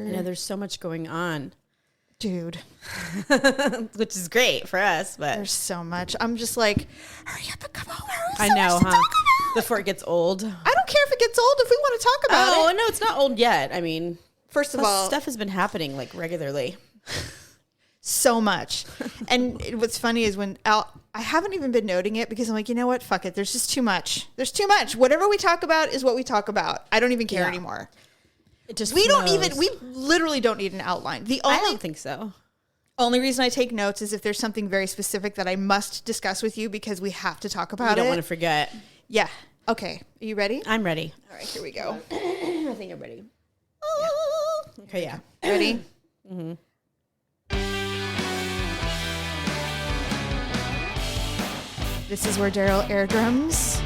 I know there's so much going on. Dude. Which is great for us, but there's so much. I'm just like, hurry up and come over. I know, huh? Before it gets old. I don't care if it gets old if we want to talk about it. Oh, no, it's not old yet. I mean, first of all, stuff has been happening like regularly. So much. And what's funny is when I haven't even been noting it because I'm like, you know what? Fuck it. There's just too much. There's too much. Whatever we talk about is what we talk about. I don't even care anymore. It just we literally don't need an outline. I don't think so. Only reason I take notes is if there's something very specific that I must discuss with you because we have to talk about it. You don't want to forget. Yeah. Okay. Are you ready? I'm ready. All right, here we go. I think I'm ready. Yeah. Okay, yeah. Ready? Mm-hmm. This is where Daryl air drums.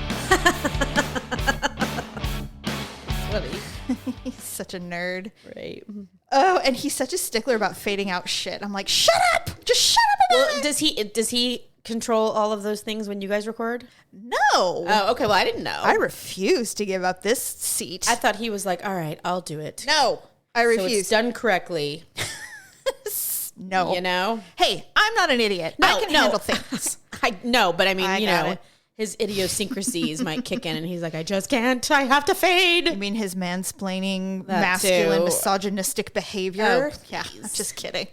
He's such a nerd. Right. Oh, and he's such a stickler about fading out shit. I'm like, shut up! Just shut up about it! Does he control all of those things when you guys record? No. Oh, okay. Well, I didn't know. I refuse to give up this seat. I thought he was like, all right, I'll do it. No, I refuse. So it's done correctly. No. You know? Hey, I'm not an idiot. I can handle things. I know, but I mean, you know, his idiosyncrasies might kick in and he's like, I just can't. I have to fade. You mean his mansplaining, masculine, misogynistic behavior? Oh, yeah, I'm just kidding.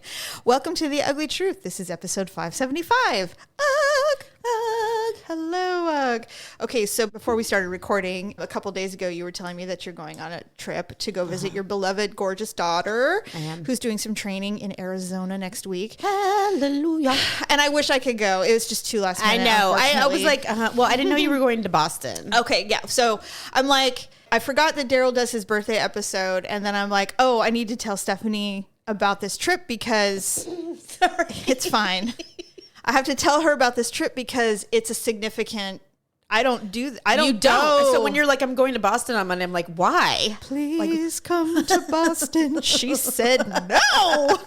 Welcome to The Ugly Truth. This is episode 575. Ugh, ugh, hello, ugh. Okay, so before we started recording, a couple days ago, you were telling me that you're going on a trip to go visit your beloved, gorgeous daughter. I am. Who's doing some training in Arizona next week. Hallelujah. And I wish I could go. It was just too last minute. I know. I was like, well, I didn't know you were going to Boston. Okay, yeah. So I'm like, I forgot that Daryl does his birthday episode. And then I'm like, oh, I need to tell Stephanie about this trip because it's fine. I have to tell her about this trip because it's a significant. I don't. You don't. So when you're like, I'm going to Boston on Monday, I'm like, why? Please come to Boston. She said no.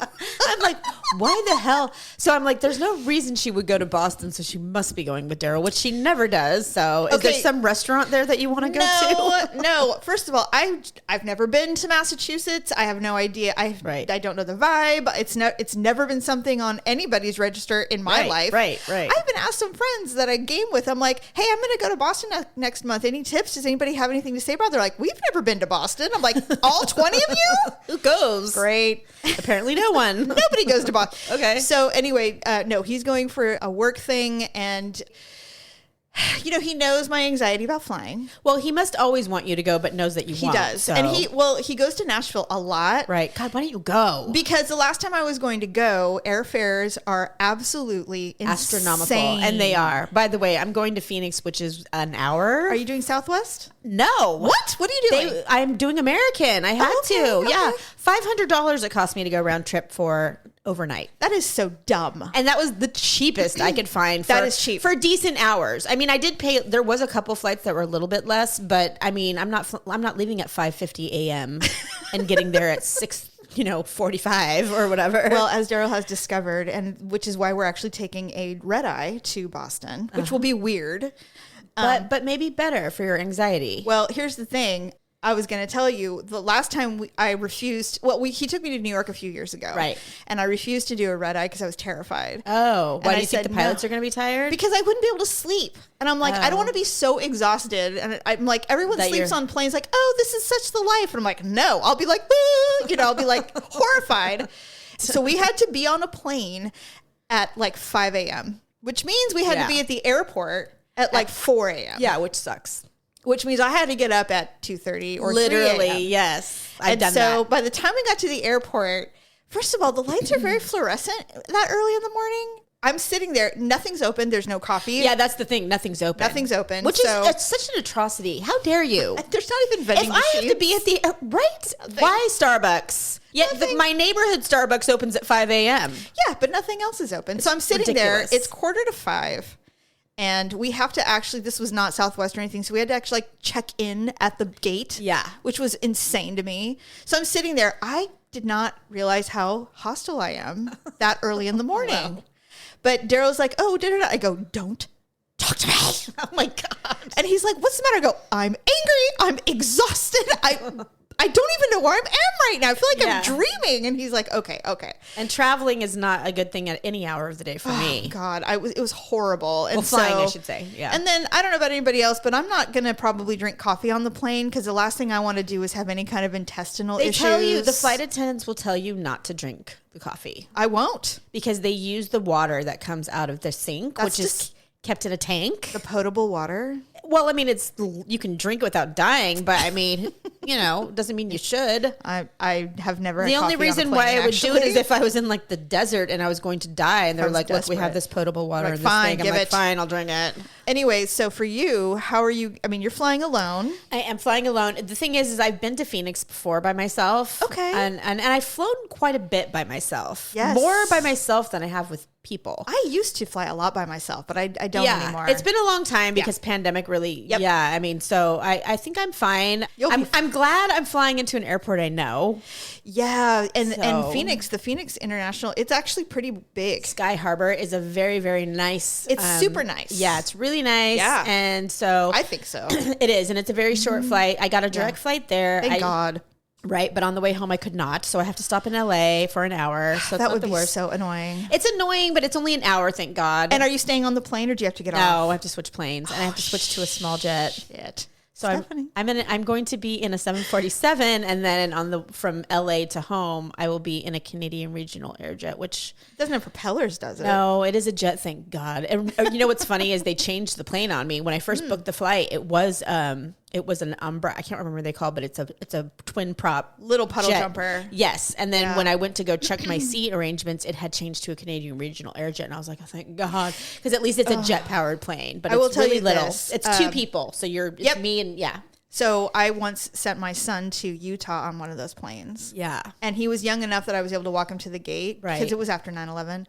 I'm like, why the hell? So I'm like, there's no reason she would go to Boston, so she must be going with Daryl, which she never does. So is there some restaurant there that you want to go to? No. First of all, I've never been to Massachusetts. I have no idea. I don't know the vibe. It's never been something on anybody's register in my life. Right. I even asked some friends that I game with. I'm like, hey, I'm going to go to Boston next month. Any tips? Does anybody have anything to say about it? They're like, we've never been to Boston. I'm like, all 20 of you? Who goes? Great. Apparently no one. Nobody goes to Boston. Okay. So anyway, no, he's going for a work thing and... You know, he knows my anxiety about flying. Well, he must always want you to go, but knows that you won't. He does. So. And he goes to Nashville a lot. Right. God, why don't you go? Because the last time I was going to go, airfares are absolutely astronomical. Insane. And they are. By the way, I'm going to Phoenix, which is an hour. Are you doing Southwest? No. What? What are you doing? I'm doing American. I had to. Okay. Yeah. $500 it cost me to go round trip for overnight. That is so dumb. And that was the cheapest I could find. That is cheap. For decent hours. I mean, I did pay, there was a couple flights that were a little bit less, but I mean, I'm not leaving at 5:50 a.m. and getting there at 6:45 or whatever. Well, as Daryl has discovered, and which is why we're actually taking a red eye to Boston, which will be weird. But maybe better for your anxiety. Well, here's the thing. I was going to tell you the last time I refused. Well, he took me to New York a few years ago, right? And I refused to do a red eye because I was terrified. Oh, why do you think the pilots are going to be tired? Because I wouldn't be able to sleep, and I'm like, I don't want to be so exhausted. And I'm like, everyone sleeps on planes, like, oh, this is such the life, and I'm like, no, I'll be like, I'll be like horrified. So we had to be on a plane at like 5 a.m., which means we had to be at the airport at like 4 a.m. Yeah, which sucks. Which means I had to get up at 2:30 or literally, 3 a.m. yes. I've done that. So by the time we got to the airport, first of all, the lights are very fluorescent that early in the morning. I'm sitting there. Nothing's open. There's no coffee. Yeah, that's the thing. Nothing's open. Nothing's open. Which is such an atrocity. How dare you? There's not even vending machines. If I have to be at the... right? Why Starbucks? Yeah, my neighborhood Starbucks opens at 5 a.m. Yeah, but nothing else is open. So I'm sitting there. It's 4:45. And we have to actually, this was not Southwest or anything, so we had to actually like check in at the gate. Yeah. Which was insane to me. So I'm sitting there. I did not realize how hostile I am that early in the morning. Wow. But Daryl's like, oh, da-da-da. I go, don't talk to me. Oh my God. And he's like, what's the matter? I go, I'm angry. I'm exhausted. I don't even know where I am right now. I feel like I'm dreaming. And he's like, okay. And traveling is not a good thing at any hour of the day for me. God, it was horrible. And flying, I should say. Yeah. And then I don't know about anybody else, but I'm not going to probably drink coffee on the plane because the last thing I want to do is have any kind of intestinal issues. They tell you, the flight attendants will tell you not to drink the coffee. I won't. Because they use the water that comes out of the sink, which is kept in a tank. The potable water? Well, I mean, you can drink it without dying, but I mean, doesn't mean you should. I have never. The only reason why I would do it is if I was in like the desert and I was going to die, and they're like, "Look, we have this potable water in this thing." I'm like, "Fine, I'll drink it." Anyway, so for you, how are you? I mean, you're flying alone. I am flying alone. The thing is I've been to Phoenix before by myself. Okay, and I've flown quite a bit by myself. Yes, more by myself than I have with people. I used to fly a lot by myself, but I don't anymore. It's been a long time because pandemic really. Yep. Yeah, I mean, so I think I'm fine. I'm glad I'm flying into an airport I know. Yeah, and Phoenix, the Phoenix International, it's actually pretty big. Sky Harbor is a very, very nice. It's super nice. Yeah, it's really nice. Yeah, and so I think so. It is, and it's a very short flight. I got a direct flight there. Thank God. Right, but on the way home I could not, so I have to stop in LA for an hour. So that would be so annoying. It's annoying, but it's only an hour, thank God. And are you staying on the plane, or do you have to get off? No, I have to switch planes, and I have to switch to a small jet. Shit. So I'm going to be in a 747, and then from LA to home, I will be in a Canadian regional air jet, which doesn't have propellers, does it? No, it is a jet, thank God. And you know what's funny is they changed the plane on me when I first booked the flight. It was an Umbra. I can't remember what they call, but it's a twin prop little puddle jet. Jumper. Yes, and then when I went to go check my seat arrangements, it had changed to a Canadian regional air jet, and I was like, oh, thank God, because at least it's a jet powered plane. But it's really little. It's two people, so it's me and So I once sent my son to Utah on one of those planes. Yeah, and he was young enough that I was able to walk him to the gate because it was after 9/11,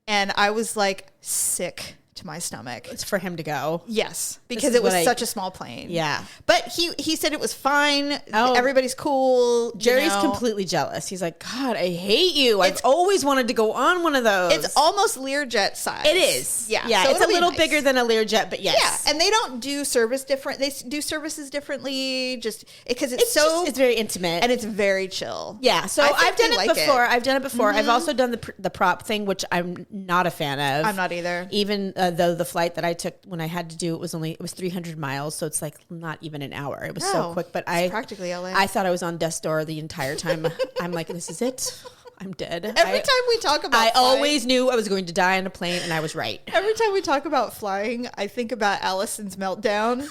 and I was like sick to my stomach. It's for him to go. Yes, because it was such a small plane. Yeah. But he said it was fine. Oh, everybody's cool. Jerry's completely jealous. He's like, God, I hate you. I've always wanted to go on one of those. It's almost Learjet size. It is. Yeah. Yeah. So it's a little bigger than a Learjet, but yes. Yeah. And they don't do service different. They do services differently just because it's very intimate. And it's very chill. Yeah. So I've done it before. I've done it before. I've also done the prop thing, which I'm not a fan of. I'm not either. Even though the flight that I took when I had to do it was 300 miles, so it's like not even an hour. It was so quick, but it's practically LA. I thought I was on death's door the entire time. I'm like, this is it. I'm dead. Every time we talk about I always knew I was going to die on a plane, and I was right. Every time we talk about flying, I think about Allison's meltdown.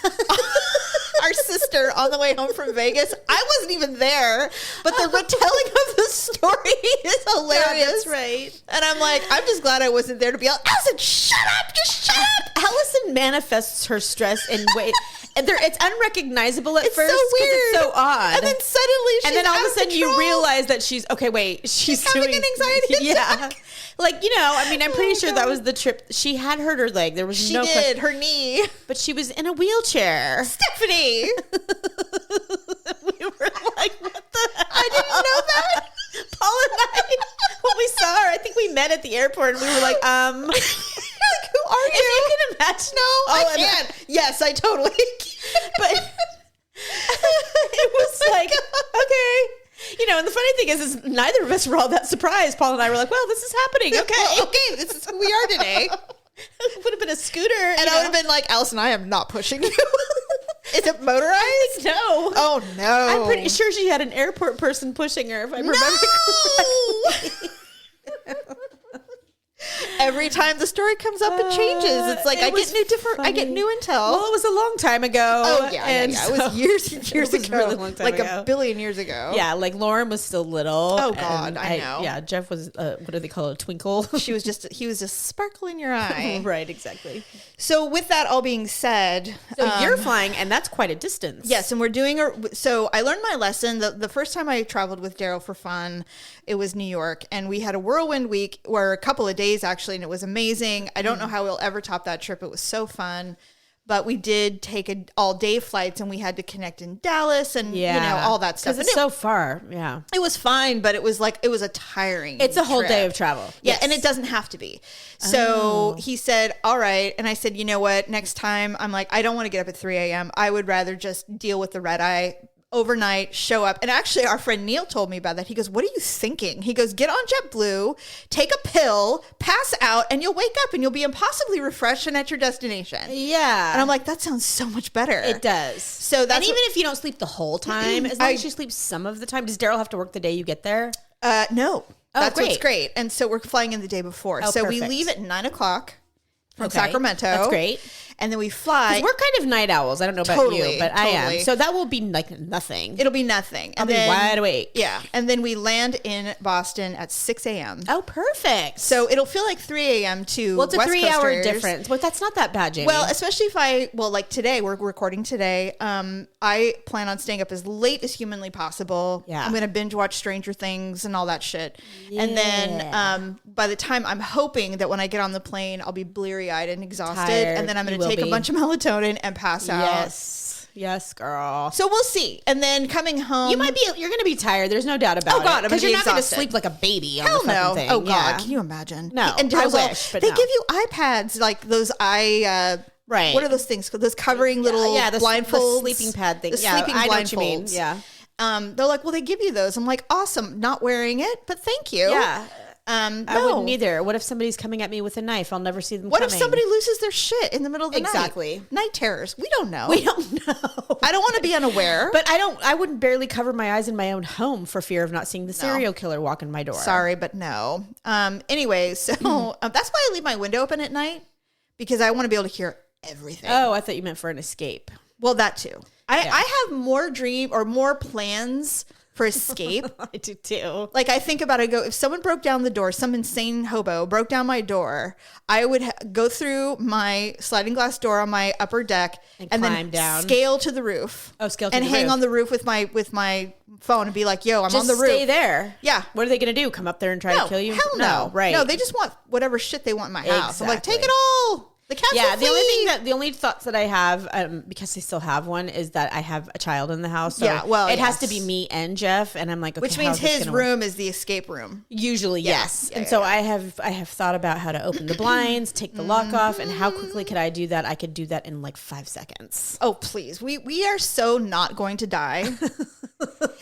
Our sister on the way home from Vegas. I wasn't even there, but the retelling of the story is hilarious. Yeah, that's right. And I'm like, I'm just glad I wasn't there to be like, Allison, shut up, just shut up. Allison manifests her stress in ways. It's unrecognizable at first. So weird. It's so odd. And then suddenly she's and then all of a sudden control. You realize that she's having an anxiety attack. Like, I mean, I'm pretty sure that was the trip. She had hurt her leg. There was she did, her knee. But she was in a wheelchair. Stephanie. We were like, what the hell? I didn't know that. Paul and I, when we saw her, I think we met at the airport and we were like, You're like, who are you? If you can imagine. No, I can. Yes, I totally can. But it was like, okay. And the funny thing is neither of us were all that surprised. Paul and I were like, well, this is happening. Okay. Okay, this is who we are today. It would have been a scooter. And I would have been like, Allison, I am not pushing you. Is it motorized? No. Oh, no. I'm pretty sure she had an airport person pushing her, if I remember correctly. Every time the story comes up, it changes. It's like I get new intel. Well, it was a long time ago. Oh yeah. It was years and years ago. Really long time ago. A billion years ago. Yeah, like Lauren was still little. Oh God, I know. Yeah, Jeff was what do they call it? A twinkle. He was just a sparkle in your eye. Right, exactly. So with that all being said, so you're flying, and that's quite a distance. Yes, and we're doing so I learned my lesson. The first time I traveled with Daryl for fun, it was New York, and we had a whirlwind week, or a couple of days actually, and it was amazing. I don't know how we'll ever top that trip. It was so fun. But we did take all-day flights, and we had to connect in Dallas and, all that stuff. Because it's so far, yeah. It was fine, but it was a tiring It's a whole trip. day of travel. Yeah, yes. And it doesn't have to be. So he said, all right. And I said, you know what? Next time, I'm like, I don't want to get up at 3 a.m. I would rather just deal with the red eye overnight, show up. And actually, our friend Neil told me about that. He goes, what are you thinking? He goes, get on JetBlue, take a pill, pass out, and you'll wake up and you'll be impossibly refreshed and at your destination. Yeah. And I'm like, that sounds so much better. It does. So that's and even if you don't sleep the whole time, as long as you sleep some of the time, does Daryl have to work the day you get there? No. Oh, that's great. what's great. And so we're flying in the day before. Oh, so perfect. we leave at 9:00 from Okay. Sacramento. That's great. And then we fly. We're kind of night owls. I don't know about you, but I am. So that will be like nothing. It'll be nothing. I'll be wide awake. Yeah. And then we land in Boston at 6 a.m. Oh, perfect. So it'll feel like 3 a.m. to Well, it's a West 3 hour Coasters. difference. But that's not that bad, Jamie. Well, especially if like today, we're recording today. I plan on staying up as late as humanly possible. Yeah. I'm going to binge watch Stranger Things and all that shit. Yeah. And then by the time I'm hoping that when I get on the plane, I'll be bleary eyed and exhausted. Tired. And then I'm going to take a bunch of melatonin and pass out. Yes, girl. So we'll see. And then coming home, you're going to be tired. There's no doubt about it. Oh God, because you're not going to exhausted. sleep like a baby on Hell the fucking no. thing. Oh God, Yeah. can you imagine? No, and I Daryl's wish, but they no. give you iPads like those right. What are those things? Those covering little blindfolds, the sleeping pad thing. The sleeping I know blindfolds. what you mean. Yeah. They're like, well, they give you those. I'm like, awesome. Not wearing it, but thank you. Yeah. No. I wouldn't either. What if somebody's coming at me with a knife? I'll never see them What coming. if somebody loses their shit in the middle of the night? Exactly. Night terrors. We don't know. We don't know. I don't want to be unaware. But I wouldn't barely cover my eyes in my own home for fear of not seeing the serial killer walk in my door. Sorry, but no. Anyway, so that's why I leave my window open at night, because I want to be able to hear everything. Oh, I thought you meant for an escape. Well, that too. I have more plans for escape. I do too. Like I think about it, if someone broke down the door, some insane hobo broke down my door, I would go through my sliding glass door on my upper deck and then down. Scale to the roof. Oh, scale to and the hang roof. on the roof with my phone and be like, "Yo, I'm Just on the roof." stay there. Yeah. What are they going to do? Come up there and try to kill you? Hell no. Right. No, they just want whatever shit they want in my house. I'm like, take it all. The cats will the only thoughts that I have, because I still have one, is that I have a child in the house. So it has to be me and Jeff, and I'm like, okay, which means his room is the escape room. Usually, yes. And so I have thought about how to open the blinds, take the lock off, and how quickly could I do that? I could do that in like 5 seconds. Oh, please. We are so not going to die.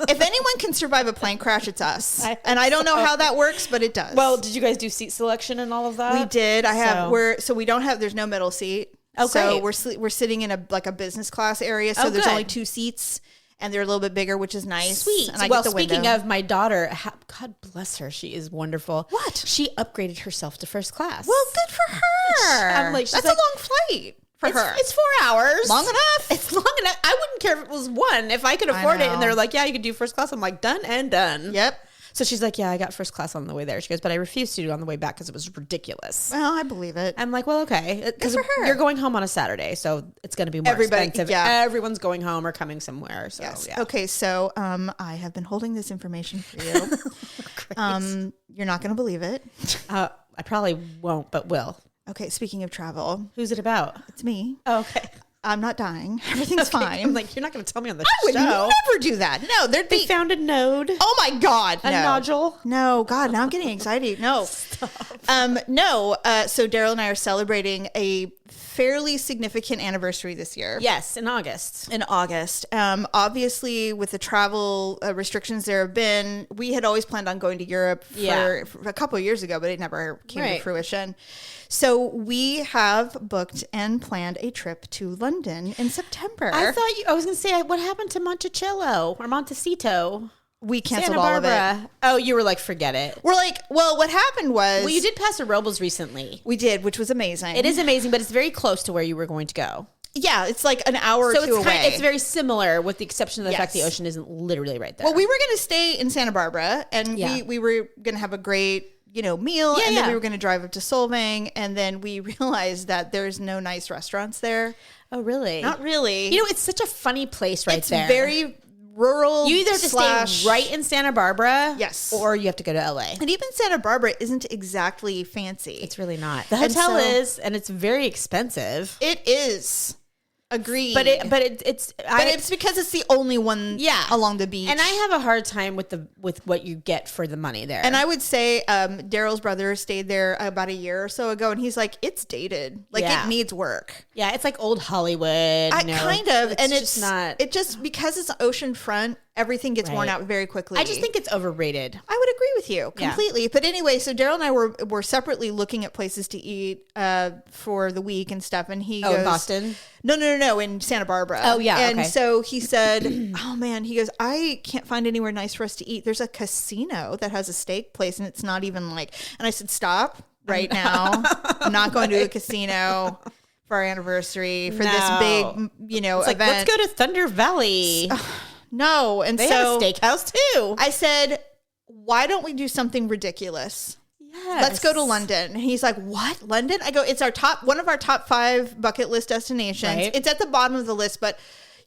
If anyone can survive a plane crash, it's us. And I don't know how that works, but it does. Well, did you guys do seat selection and all of that? We did. We don't have, there's no middle seat. Oh, so great. we're sitting in a business class area. So there's only 2 seats and they're a little bit bigger, which is nice. Sweet. And I well, get the speaking window. of my daughter, God bless her. She is wonderful. What? She upgraded herself to first class. Well, good for her. I'm like, that's a long flight for her. It's 4 hours. Long enough. It's long enough. I wouldn't care if it was 1. If I could afford it and they're like, yeah, you could do first class. I'm like, done and done. Yep. So she's like, yeah, I got first class on the way there. She goes, but I refused to do it on the way back because it was ridiculous. Well, I believe it. I'm like, well, okay. Because for her. you're going home on a Saturday, so it's going to be more expensive. Yeah. Everyone's going home or coming somewhere. So, Yes. yeah. Okay, so I have been holding this information for you. You're not going to believe it. I probably won't, but will. Okay, speaking of travel, Who's it about? it's me. Oh, okay. I'm not dying. Everything's fine. I'm like, you're not going to tell me on the I would show. never do that. No, there'd They be. found a node. Oh my God, A no. nodule. No, God, now I'm getting anxiety. No, no. So Daryl and I are celebrating a fairly significant anniversary this year. Yes, in August. In August. Obviously, with the travel restrictions there have been, we had always planned on going to Europe for a couple of years ago, but it never came to fruition. So we have booked and planned a trip to London in September. I was going to say, what happened to Monticello or Montecito? We canceled Santa all of Barbara. it. Oh, you were like, forget it. We're like, well, what happened was... Well, you did Paso Robles recently. We did, which was amazing. It is amazing, but it's very close to where you were going to go. Yeah, it's like an hour or two away. It's very similar with the exception of the fact the ocean isn't literally right there. Well, we were going to stay in Santa Barbara and we were going to have a great, meal. And then we were going to drive up to Solvang. And then we realized that there's no nice restaurants there. Oh, really? Not really. It's such a funny place there. It's very rural. You either have to stay right in Santa Barbara. Yes. Or you have to go to LA. And even Santa Barbara isn't exactly fancy. It's really not. The hotel is, and it's very expensive. It is. Agreed. But it's because it's the only one along the beach. And I have a hard time with what you get for the money there. And I would say Daryl's brother stayed there about a year or so ago, and he's like, it's dated. Like, it needs work. Yeah, it's like old Hollywood. Kind of. And it's not. It just, because it's oceanfront, everything gets worn out very quickly. I just think it's overrated. I would agree with you completely. But anyway, so Daryl and I were separately looking at places to eat for the week and stuff. And he goes, in Boston? No, in Santa Barbara. Oh, yeah. And so he said, oh, man, he goes, I can't find anywhere nice for us to eat. There's a casino that has a steak place, and it's not even like, and I said, stop right now. I'm not going to a casino for our anniversary for this big, it's event. Let's go to Thunder Valley. No. And they so have a steakhouse too. I said, why don't we do something ridiculous? Yes. Let's go to London. And he's like, what? London? I go, it's one of our top 5 bucket list destinations. Right. It's at the bottom of the list, but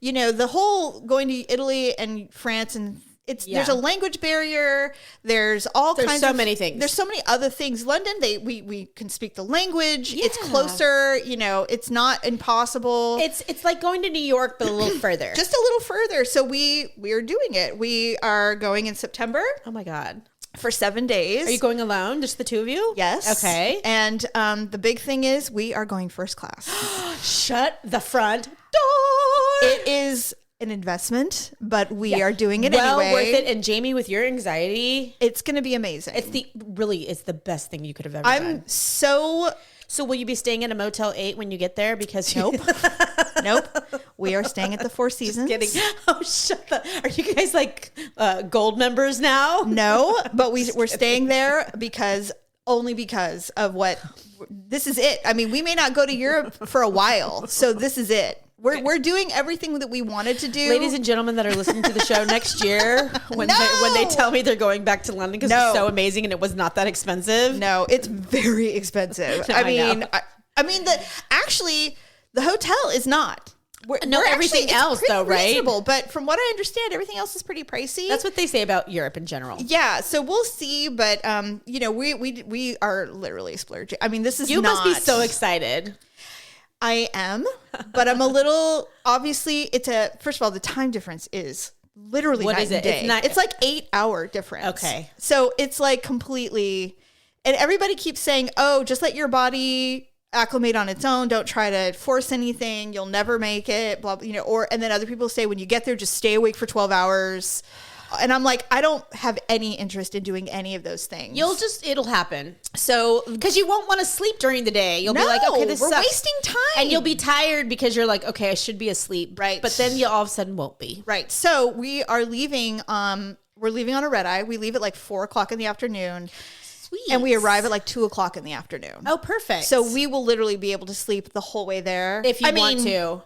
the whole going to Italy and France, and there's a language barrier. There's so many things. There's so many other things. London, we can speak the language. Yeah. It's closer, it's not impossible. It's like going to New York, but a little further. Just a little further. So we are doing it. We are going in September. Oh my God. For 7 days. Are you going alone? Just the two of you? Yes. Okay. And the big thing is we are going first class. Shut the front door. It is an investment, but we are doing it anyway. Well worth it. And Jamie, with your anxiety, it's going to be amazing. It's the best thing you could have ever done. So will you be staying at a Motel 8 when you get there? Because nope. We are staying at the Four Seasons. Just kidding. Oh, shut the. Are you guys like gold members now? No, but we're staying there only because of what. This is it. I mean, we may not go to Europe for a while, so this is it. We're doing everything that we wanted to do. Ladies and gentlemen that are listening to the show next year, when they tell me they're going back to London because it's so amazing and it was not that expensive. No, it's very expensive. I mean, the hotel is not. Everything else though, right? Reasonable, but from what I understand, everything else is pretty pricey. That's what they say about Europe in general. Yeah, so we'll see, but we are literally splurging. I mean, this is you must be so excited. I am, but I'm a little. Obviously, first of all, the time difference is literally night and day. It's like 8-hour difference. Okay, so it's like completely, and everybody keeps saying, "Oh, just let your body acclimate on its own. Don't try to force anything. You'll never make it." Blah, and then other people say, when you get there, just stay awake for 12 hours. And I'm like, I don't have any interest in doing any of those things. It'll happen. So, because you won't want to sleep during the day. You'll be like, okay, we're wasting time. And you'll be tired because you're like, okay, I should be asleep. Right. But then you all of a sudden won't be. Right. So we are leaving, we're leaving on a red eye. We leave at like 4:00 in the afternoon. Sweet. And we arrive at like 2:00 in the afternoon. Oh, perfect. So we will literally be able to sleep the whole way there. If you want to.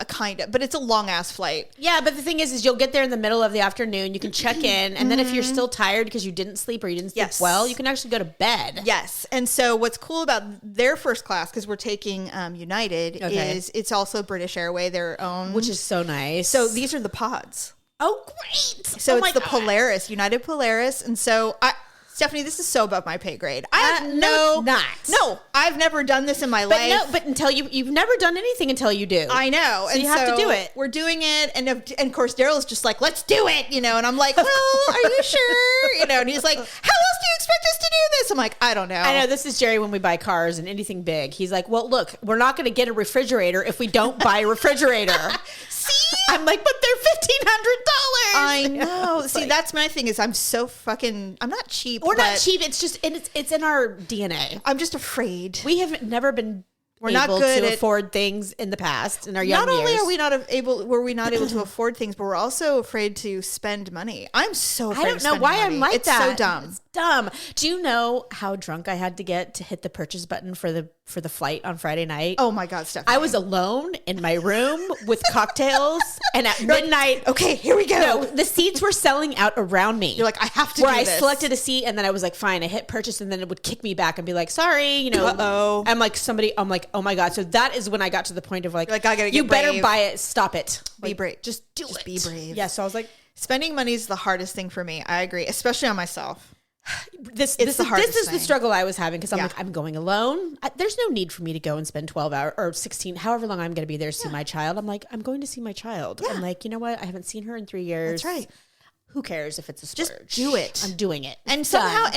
A kind of, but it's a long ass flight. Yeah, but the thing is you'll get there in the middle of the afternoon. You can check in. And then if you're still tired because you didn't sleep or you didn't sleep well, you can actually go to bed. Yes. And so what's cool about their first class, because we're taking United, is it's also British Airways, their own. Which is so nice. So these are the pods. Oh, great. So it's the Polaris, United Polaris. And so Stephanie, this is so above my pay grade. I've never done this in my life. But until you've never done anything until you do. I know. So you have to do it. We're doing it. And of course, Daryl's just like, let's do it. And I'm like, well, are you sure? And he's like, how else do you expect us to do this? I'm like, I don't know. I know. This is Jerry when we buy cars and anything big. He's like, well, look, we're not going to get a refrigerator if we don't buy a refrigerator. See? I'm like, but they're $1,500. I know. See, that's my thing is I'm not cheap. We're not cheap. It's just, it's in our DNA. I'm just afraid. We have never been able to afford things in the past in our young years. Not only were we not able to afford things, but we're also afraid to spend money. I'm so afraid. I don't know why I'm like that. It's so dumb. It's dumb. Do you know how drunk I had to get to hit the purchase button for the flight on Friday night? Oh my God, Stephanie. I was alone in my room with cocktails, and at midnight, okay, here we go. No, the seats were selling out around me. You're like, I have to do this. I selected a seat, and then I was like, fine. I hit purchase, and then it would kick me back and be like, sorry, Uh-oh. I'm like, oh my God. So that is when I got to the point of like, I gotta get you brave. better buy it. Stop it. Be brave. Just be brave. Yeah. So I was like, spending money is the hardest thing for me. I agree, especially on myself. this is the struggle I was having because I'm like, I'm going alone. There's no need for me to go and spend 12 hours or 16, however long I'm going to be there to see my child. I'm like, I'm going to see my child. I'm like, you know what? I haven't seen her in 3 years. That's right. Who cares if it's a splurge? Just do it. I'm doing it. And somehow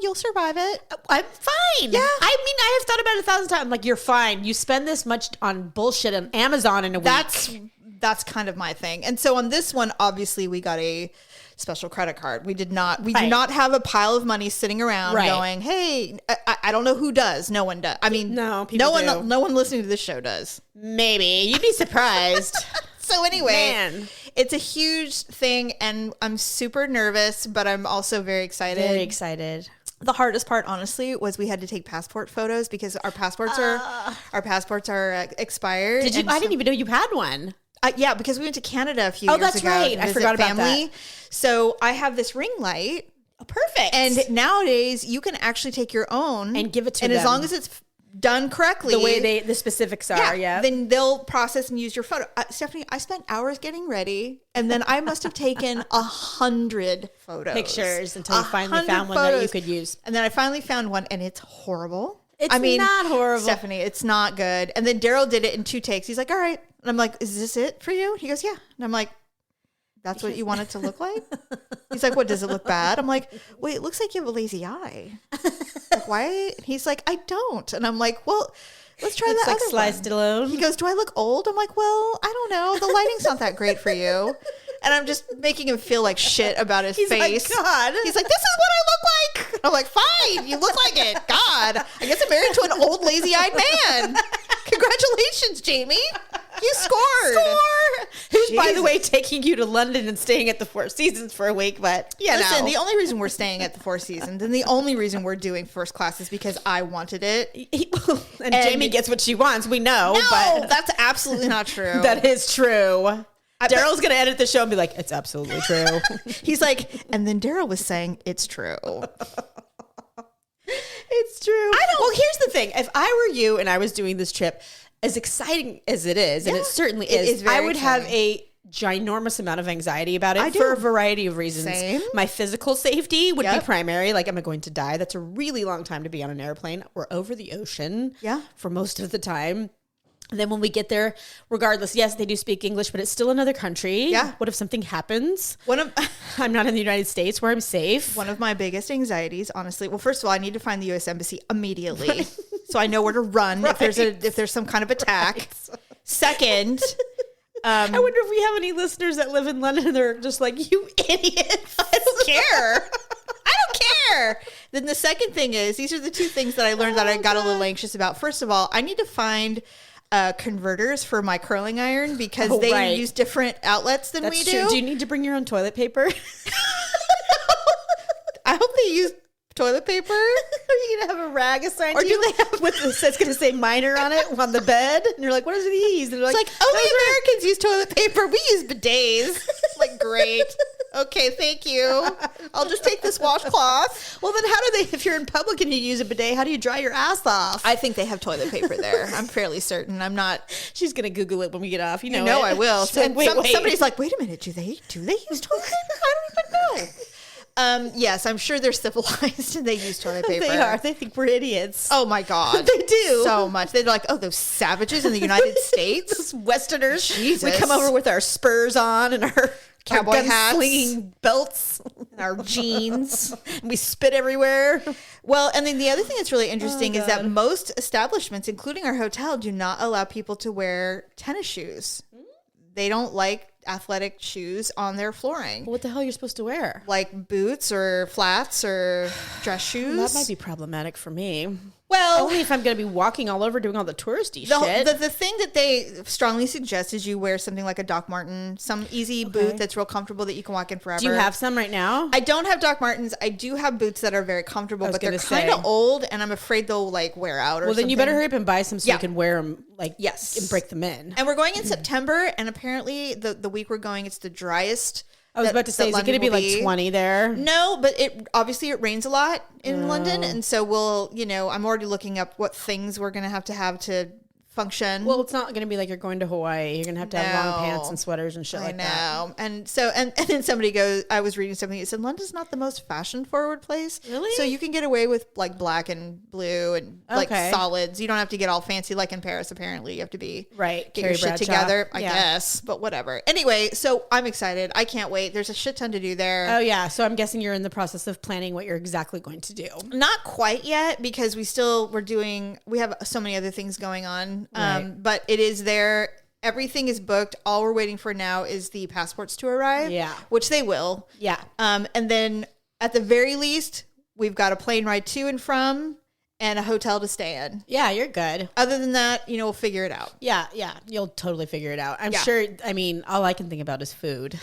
you'll survive it. I'm fine. Yeah. I mean, I have thought about it 1,000 times. I'm like, you're fine. You spend this much on bullshit on Amazon in a week. That's kind of my thing. And so on this one, obviously we got a special credit card. We do not have a pile of money sitting around going, hey, I don't know who does. No one does. I mean, no one listening to this show does. Maybe. You'd be surprised. So anyway, it's a huge thing and I'm super nervous, but I'm also very excited. Very excited. The hardest part, honestly, was we had to take passport photos because our passports are expired. Did you? I didn't even know you had one. Yeah, because we went to Canada a few years ago. Oh, that's right. I forgot about that. So I have this ring light. Oh, perfect. And nowadays you can actually take your own and give it to them. And as long as it's done correctly, the way the specifics are, then they'll process and use your photo. Stephanie, I spent hours getting ready, and then I must have taken 100 pictures until you finally found one that you could use. And then I finally found one, and it's horrible. It's not horrible, Stephanie. It's not good. And then Daryl did it in 2 takes. He's like, "All right," and I'm like, "Is this it for you?" He goes, "Yeah," and I'm like, "That's what you want it to look like?" He's like, "What, does it look bad?" I'm like, "Wait, it looks like you have a lazy eye." Like, why? He's like, "I don't." And I'm like, "Well, let's try that other Sly Stallone. He goes, "Do I look old?" I'm like, "Well, I don't know. The lighting's not that great for you." And I'm just making him feel like shit about his face. Like, God. He's like, "This is what I look like." I'm like, "Fine, you look like it." God, I guess I'm married to an old lazy-eyed man. Congratulations, Jamie. You scored. Who's, by the way, taking you to London and staying at the Four Seasons for a week, but listen, the only reason we're staying at the Four Seasons and the only reason we're doing first class is because I wanted it. And Jamie gets what she wants, we know. No, but that's absolutely not true. That is true. Daryl's going to edit the show and be like, it's absolutely true. He's like, and then Daryl was saying, it's true. It's true. Well, here's the thing. If I were you and I was doing this trip, as exciting as it is, and it certainly is, I would have a ginormous amount of anxiety about it for a variety of reasons. Same. My physical safety would be primary. Like, am I going to die? That's a really long time to be on an airplane. We're over the ocean for most of the time. And then when we get there, regardless, yes, they do speak English, but it's still another country. Yeah. What if something happens? I'm not in the United States where I'm safe. One of my biggest anxieties, honestly. Well, first of all, I need to find the U.S. Embassy immediately, so I know where to run if there's some kind of attack. Second, I wonder if we have any listeners that live in London and they're just like, you idiots. I don't care. I don't care. Then the second thing is, these are the 2 things that I learned that I got a little anxious about. First of all, I need to find converters for my curling iron because they use different outlets than we do. True. Do you need to bring your own toilet paper? I hope they use toilet paper. Are you going to have a rag assigned to you? Or do they have that's going to say minor on it on the bed? And you're like, what are these? And they're like, only Americans use toilet paper. We use bidets. Like, great. Okay, thank you. I'll just take this washcloth. Well, then how do they, if you're in public and you use a bidet, how do you dry your ass off? I think they have toilet paper there. I'm fairly certain. I'm not. She's going to Google it when we get off. You know I will. So wait. Somebody's like, wait a minute. Do they use toilet paper? I don't even know. Yes, I'm sure they're civilized and they use toilet paper. They are. They think we're idiots. Oh my God. They do. So much. They're like, oh, those savages in the United States. Those Westerners. Jesus. We come over with our spurs on and our cowboy hats, slinging belts, and our jeans. We spit everywhere. Well, and then the other thing that's really interesting is that most establishments, including our hotel, do not allow people to wear tennis shoes. They don't like athletic shoes on their flooring. Well, what the hell are you supposed to wear? Like boots or flats or dress shoes. That might be problematic for me. Well, only if I'm going to be walking all over doing all the touristy shit. The thing that they strongly suggest is you wear something like a Doc Marten, some easy boot that's real comfortable that you can walk in forever. Do you have some right now? I don't have Doc Martens. I do have boots that are very comfortable, but they're kind of old, and I'm afraid they'll like wear out or something. Well, then you better hurry up and buy some so you can wear them and break them in. And we're going in September, and apparently the week we're going, it's the driest. I was about to say, is it going to be like 20 there? No, but obviously it rains a lot in London. And so I'm already looking up what things we're going to have to function. Well, it's not going to be like you're going to Hawaii. You're going to have long pants and sweaters and shit like that. I know. And so, and then somebody goes, I was reading something that said London's not the most fashion forward place. Really? So you can get away with like black and blue and like solids. You don't have to get all fancy like in Paris, apparently. You have to be, right. Get your shit together, I guess. But whatever. Anyway, so I'm excited. I can't wait. There's a shit ton to do there. Oh, yeah. So I'm guessing you're in the process of planning what you're exactly going to do. Not quite yet because we have so many other things going on. But it is there. Everything is booked. All we're waiting for now is the passports to arrive. Yeah. Which they will. Yeah. And then at the very least, we've got a plane ride to and from and a hotel to stay in. Yeah, you're good. Other than that, we'll figure it out. Yeah. You'll totally figure it out. I'm sure. I mean, all I can think about is food.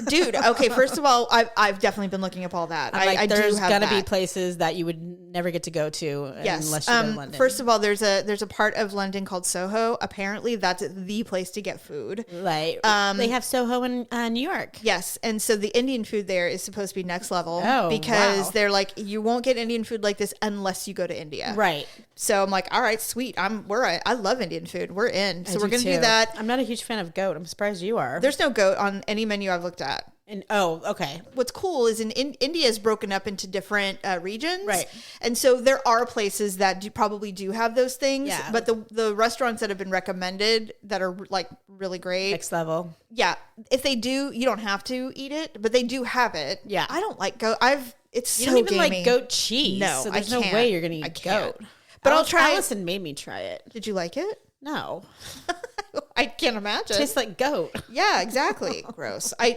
Dude, okay, first of all, I've definitely been looking up all that. There's going to be places that you would never get to go to unless you go to London. First of all, there's a part of London called Soho. Apparently, that's the place to get food. Right. They have Soho in New York. Yes, and so the Indian food there is supposed to be next level because they're like, you won't get Indian food like this unless you go to India. Right. So I'm like, all right, sweet. I love Indian food. We're in. So we're going to do that. I'm not a huge fan of goat. I'm surprised you are. There's no goat on any menu I've looked at. And okay. What's cool is India is broken up into different regions. Right. And so there are places that probably do have those things. Yeah. But the restaurants that have been recommended that are like really great. Next level. Yeah. If they do, you don't have to eat it, but they do have it. Yeah. I don't like goat. It's you so don't even gamey. like goat cheese. No, so there's I no can't. way you're going to eat goat. But I'll try. Allison made me try it. Did you like it? No. I can't imagine. Tastes like goat. Yeah, exactly. Gross. I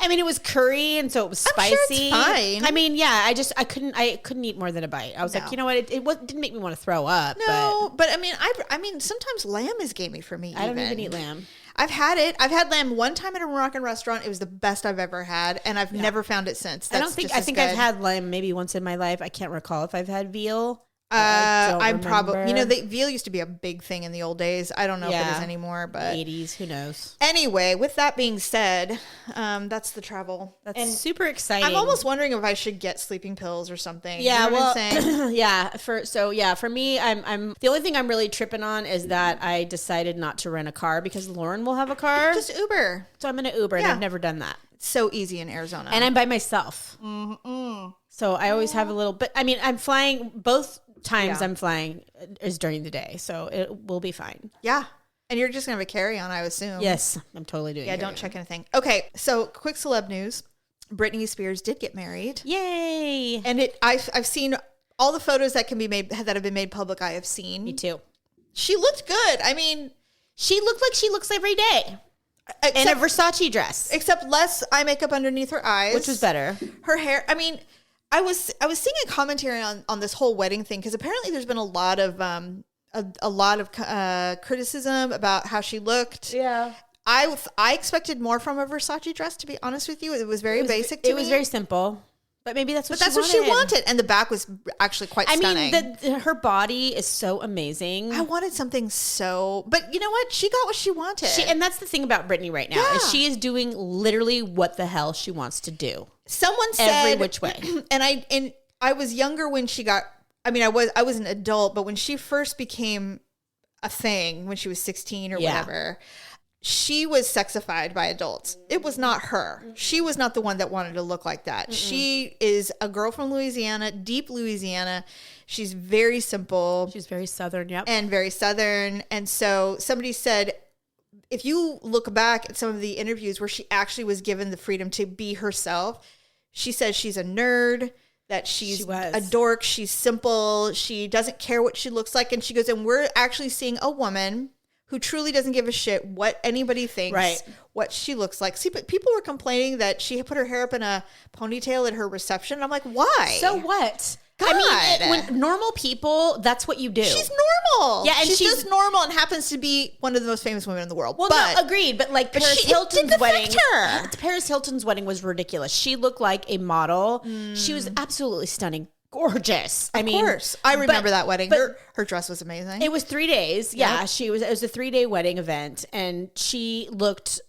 mean, it was curry, and so it was spicy. I'm sure it's fine. I mean, yeah, I couldn't eat more than a bite. I was like, you know what? It didn't make me want to throw up. No, but I mean, sometimes lamb is gamey for me. I don't even eat lamb. I've had it. I've had lamb one time at a Moroccan restaurant. It was the best I've ever had, and I've never found it since. I think I've had lamb maybe once in my life. I can't recall if I've had veal. I'm probably, veal used to be a big thing in the old days. I don't know if it is anymore, but 80s, who knows? Anyway, with that being said, that's the travel. That's super exciting. I'm almost wondering if I should get sleeping pills or something. Yeah, you know what I'm saying? yeah. For me, I'm the only thing I'm really tripping on is that I decided not to rent a car because Lauren will have a car. Just Uber. So I'm gonna Uber, and I've never done that. It's so easy in Arizona, and I'm by myself. Mm-mm. So I always have a little. But I mean, I'm flying both times I'm flying is during the day, so it will be fine. Yeah. And you're just going to have a carry-on, I assume. Yes, I'm totally doing it. Yeah, don't check anything. Okay, so quick celeb news. Britney Spears did get married. Yay. And I've seen all the photos that have been made public. I have seen. Me too. She looked good. I mean, she looked like she looks every day. In a Versace dress. Except less eye makeup underneath her eyes. Which was better. Her hair, I mean, I was seeing a commentary on this whole wedding thing because apparently there's been a lot of criticism about how she looked. Yeah, I expected more from a Versace dress. To be honest with you, it was very basic. It was very simple, but maybe that's what she wanted. And the back was actually quite stunning. I mean, her body is so amazing. I wanted something but you know what? She got what she wanted. And that's the thing about Britney right now is she is doing literally what the hell she wants to do. Someone said every which way. And I was younger when she got. I mean, I was an adult, but when she first became a thing, when she was 16 or whatever, she was sexified by adults. It was not her. She was not the one that wanted to look like that. She is a girl from Louisiana, deep Louisiana. She's very simple. She's very Southern, yep. And very Southern. And so somebody said, if you look back at some of the interviews where she actually was given the freedom to be herself, she says she's a nerd, that she's a dork, she's simple, she doesn't care what she looks like. And she goes, and we're actually seeing a woman who truly doesn't give a shit what anybody thinks, what she looks like. See, but people were complaining that she put her hair up in a ponytail at her reception. I'm like, why? So what? God. I mean, when normal people, that's what you do. She's normal. Yeah, and she's just normal and happens to be one of the most famous women in the world. Well, no, agreed. But like Paris Hilton's wedding, Paris Hilton's wedding was ridiculous. She looked like a model. She was absolutely stunning. Gorgeous. Of course. I remember that wedding. Her dress was amazing. It was 3 days. Yeah. It was a 3-day wedding event, and she looked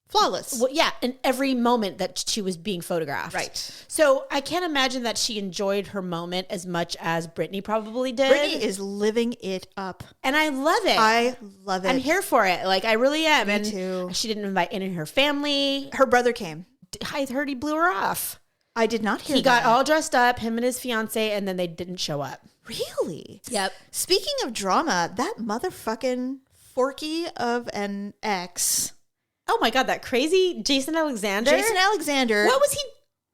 Flawless. Well, yeah, in every moment that she was being photographed. Right. So I can't imagine that she enjoyed her moment as much as Britney probably did. Britney is living it up. And I love it. I love it. I'm here for it. Like, I really am. Me too. She didn't invite any of her family. Her brother came. I heard he blew her off. I did not hear He got all dressed up, him and his fiance, and then they didn't show up. Really? Yep. Speaking of drama, that motherfucking Forky of an ex. Oh my God, that crazy Jason Alexander. What was he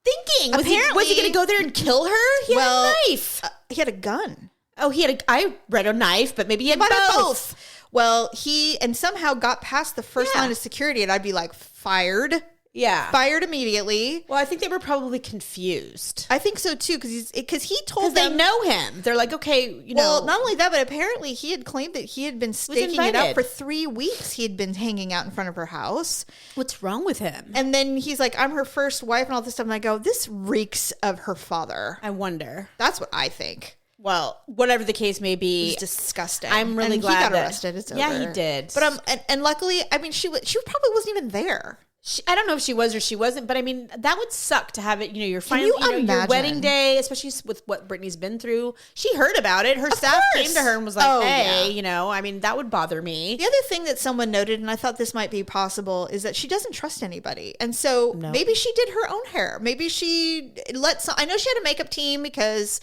thinking? Apparently, was he going to go there and kill her? He had a knife. He had a gun. Oh, I read a knife, but maybe he had both. Well, he somehow got past the first line of security, and I'd be like, fired. Yeah. Fired immediately. Well, I think they were probably confused. I think so too, because he told them. They know him. They're like, okay, Well, not only that, but apparently he had claimed that he had been staking it out for 3 weeks. He had been hanging out in front of her house. What's wrong with him? And then he's like, I'm her first wife and all this stuff. And I go, this reeks of her father. I wonder. That's what I think. Well, whatever the case may be, it's disgusting. I'm really glad he got arrested. It's over. Yeah, he did. But and luckily, I mean, she probably wasn't even there. I don't know if she was or she wasn't, but I mean, that would suck to have it, your your wedding day, especially with what Britney's been through. She heard about it. Her staff came to her and was like, I mean, that would bother me. The other thing that someone noted, and I thought this might be possible, is that she doesn't trust anybody. And so maybe she did her own hair. Maybe she I know she had a makeup team because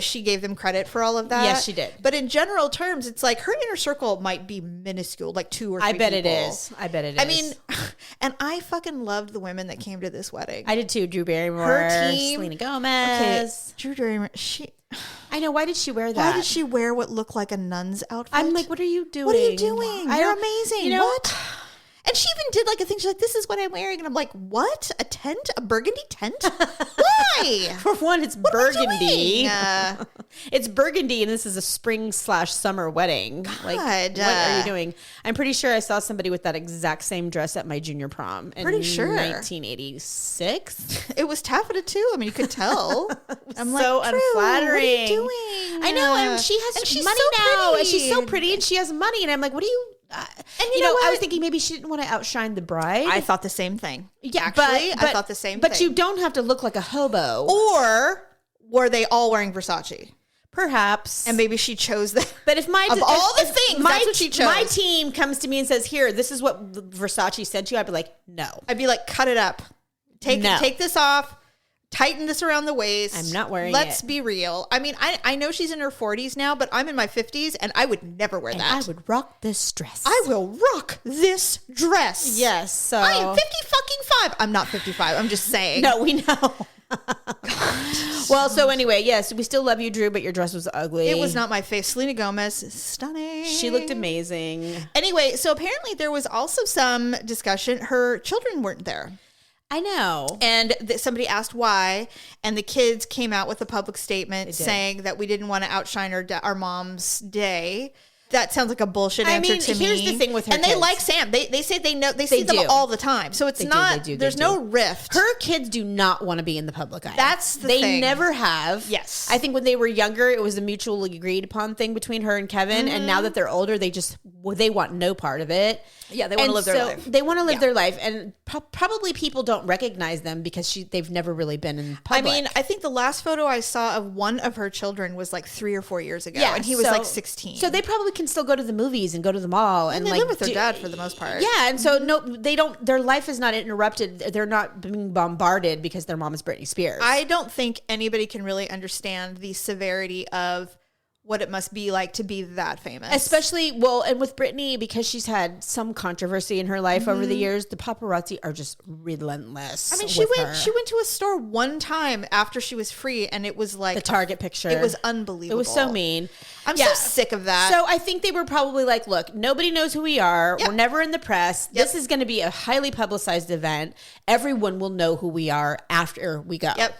she gave them credit for all of that. Yes, she did. But in general terms, it's like her inner circle might be minuscule, like 2 or 3 I bet people. it is. I bet it is. I mean, and I fucking loved the women that came to this wedding. I did too. Drew Barrymore, her team, Selena Gomez. Okay, Drew Barrymore. I know. Why did she wear that? Why did she wear what looked like a nun's outfit? I'm like, what are you doing? What are you doing? You're amazing. What? And she even did like a thing. She's like, this is what I'm wearing. And I'm like, what? A tent? A burgundy tent? Why? For one, it's burgundy. It's burgundy, and this is a spring/summer wedding. God. Like, what are you doing? I'm pretty sure I saw somebody with that exact same dress at my junior prom in 1986. It was taffeta too. I mean, you could tell. I'm so like, unflattering. What are you doing? I know. And she has money so now. And she's so pretty, and she has money. And I'm like, what are you... and you know I was thinking maybe she didn't want to outshine the bride. I thought the same thing. Yeah, actually, I thought the same thing. But you don't have to look like a hobo. Or were they all wearing Versace? Perhaps. And maybe she chose that. But if that's what she chose. My team comes to me and says, here, this is what Versace sent you. I'd be like, no. I'd be like, cut it up. Take this off. Tighten this around the waist. I'm not wearing Let's be real. I mean, I know she's in her 40s now, but I'm in my 50s, and I would never wear that. I would rock this dress. I will rock this dress. Yes. So I am 50-fucking-5. I'm not 55. I'm just saying. No, we know. Well, so anyway, yes, we still love you, Drew, but your dress was ugly. It was not my face. Selena Gomez, stunning. She looked amazing. Anyway, so apparently there was also some discussion. Her children weren't there. I know. And somebody asked why, and the kids came out with a public statement saying that we didn't want to outshine our mom's day. That sounds like a bullshit answer to me. Here's the thing with her and kids. They like Sam. They say they know. They see them all the time. So it's there's no rift. Her kids do not want to be in the public eye. That's the thing. They never have. Yes. I think when they were younger, it was a mutually agreed upon thing between her and Kevin. And now that they're older, they want no part of it. Yeah, they want to live their life. They want to live their life. And probably people don't recognize them because they've never really been in public. I mean, I think the last photo I saw of one of her children was like 3 or 4 years ago. Yeah, and he was like 16. So they probably can still go to the movies and go to the mall. And they live with their dad for the most part. Yeah, and so they don't. Their life is not interrupted. They're not being bombarded because their mom is Britney Spears. I don't think anybody can really understand the severity of what it must be like to be that famous. Especially, and with Britney, because she's had some controversy in her life over the years, the paparazzi are just relentless. I mean, she went to a store one time after she was free, and it was like the Target picture. It was unbelievable. It was so mean. I'm so sick of that. So I think they were probably like, look, nobody knows who we are. Yep. We're never in the press. Yep. This is going to be a highly publicized event. Everyone will know who we are after we go. Yep.